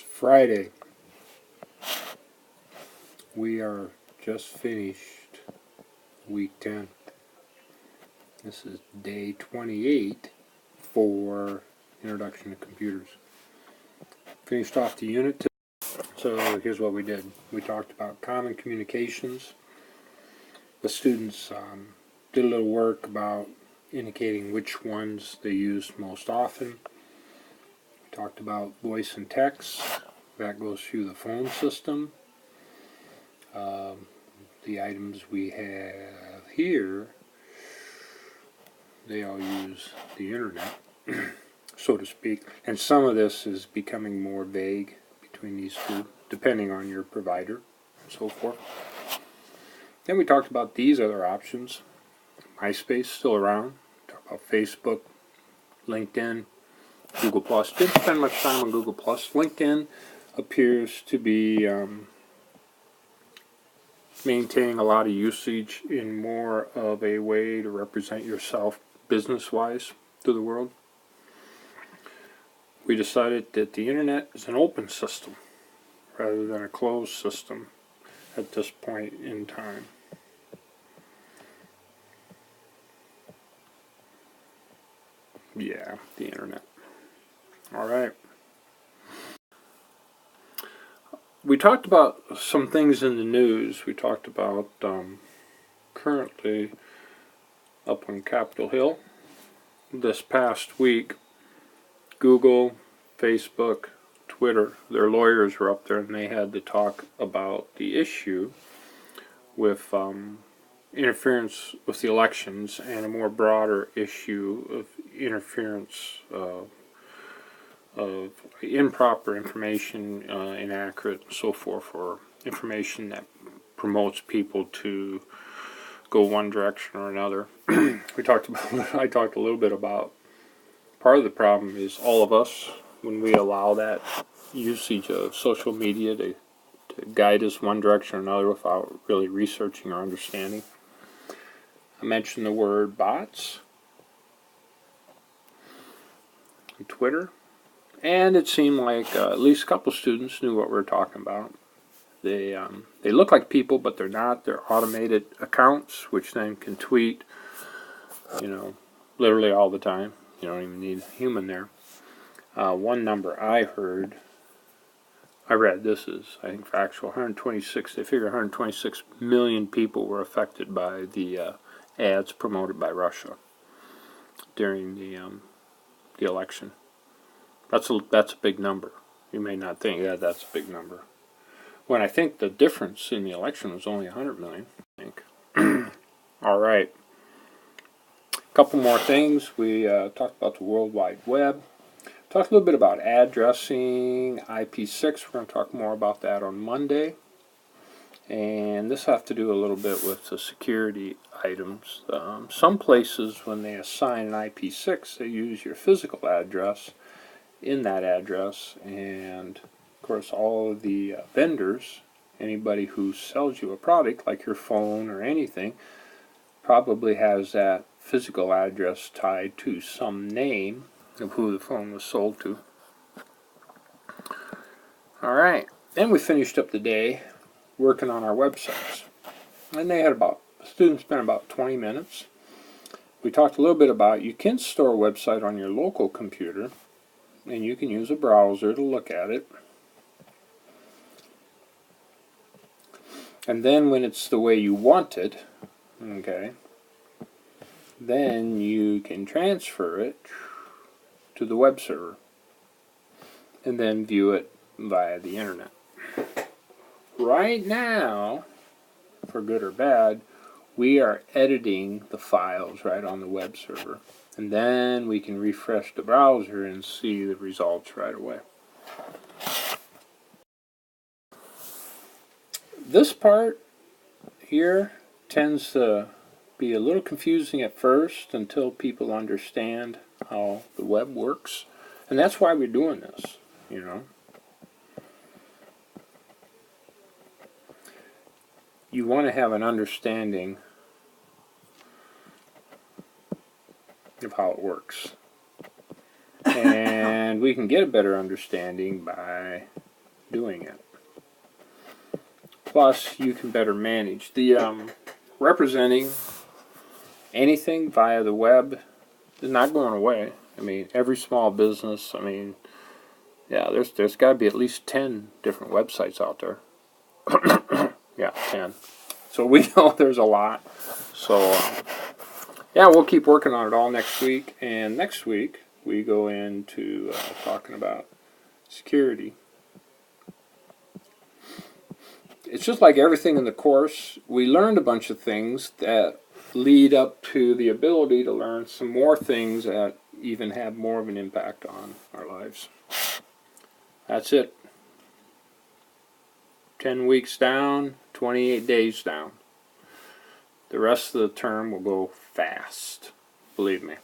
Friday. We are just finished week 10. This is day 28 for Introduction to Computers. Finished off the unit. So here's what we did. We talked about common communications. The students did a little work about indicating which ones they use most often. We talked about voice and text. That goes through the phone system. The items we have here, they all use the internet, so to speak. And some of this is becoming more vague between these two, depending on your provider and so forth. Then we talked about these other options. MySpace, still around. Talked about Facebook, LinkedIn, Google+. Didn't spend much time on Google+. LinkedIn appears to be maintaining a lot of usage in more of a way to represent yourself business-wise to the world. We decided that the internet is an open system rather than a closed system at this point in time. Yeah, the internet. Alright. We talked about some things in the news. We talked about currently up on Capitol Hill this past week, Google, Facebook, Twitter, their lawyers were up there and they had to talk about the issue with interference with the elections and a more broader issue of interference of improper information, inaccurate, and so forth, or information that promotes people to go one direction or another. I talked a little bit about part of the problem is all of us, when we allow that usage of social media to guide us one direction or another without really researching or understanding. I mentioned the word bots on Twitter. And it seemed like at least a couple students knew what we were talking about. They look like people, but they're not. They're automated accounts, which then can tweet, literally all the time. You don't even need a human there. One number I read, this is, I think, factual, 126, they figure 126 million people were affected by the ads promoted by Russia during the election. That's a big number. You may not think, yeah, that's a big number. When I think the difference in the election was only 100 million, I think. All right. A couple more things. We talked about the World Wide Web. Talked a little bit about addressing IP6. We're going to talk more about that on Monday. And this has to do a little bit with the security items. Some places, when they assign an IP6, they use your physical address in that address, and of course all of the vendors, anybody who sells you a product like your phone or anything, probably has that physical address tied to some name of who the phone was sold to. Alright, then we finished up the day working on our websites, and they had students spent about 20 minutes. We talked a little bit about you can store a website on your local computer, and you can use a browser to look at it. And then when it's the way you want it, okay, then you can transfer it to the web server and then view it via the internet. Right now, for good or bad, we are editing the files right on the web server. And then we can refresh the browser and see the results right away. This part here tends to be a little confusing at first until people understand how the web works. And that's why we're doing this, You want to have an understanding of how it works. And we can get a better understanding by doing it. Plus, you can better manage. The representing anything via the web is not going away. I mean, every small business, I mean, yeah, there's got to be at least 10 different websites out there. Yeah, 10. So we know there's a lot. So, yeah, we'll keep working on it all next week. And next week, we go into talking about security. It's just like everything in the course. We learned a bunch of things that lead up to the ability to learn some more things that even have more of an impact on our lives. That's it. 10 weeks down, 28 days down. The rest of the term will go fast, believe me.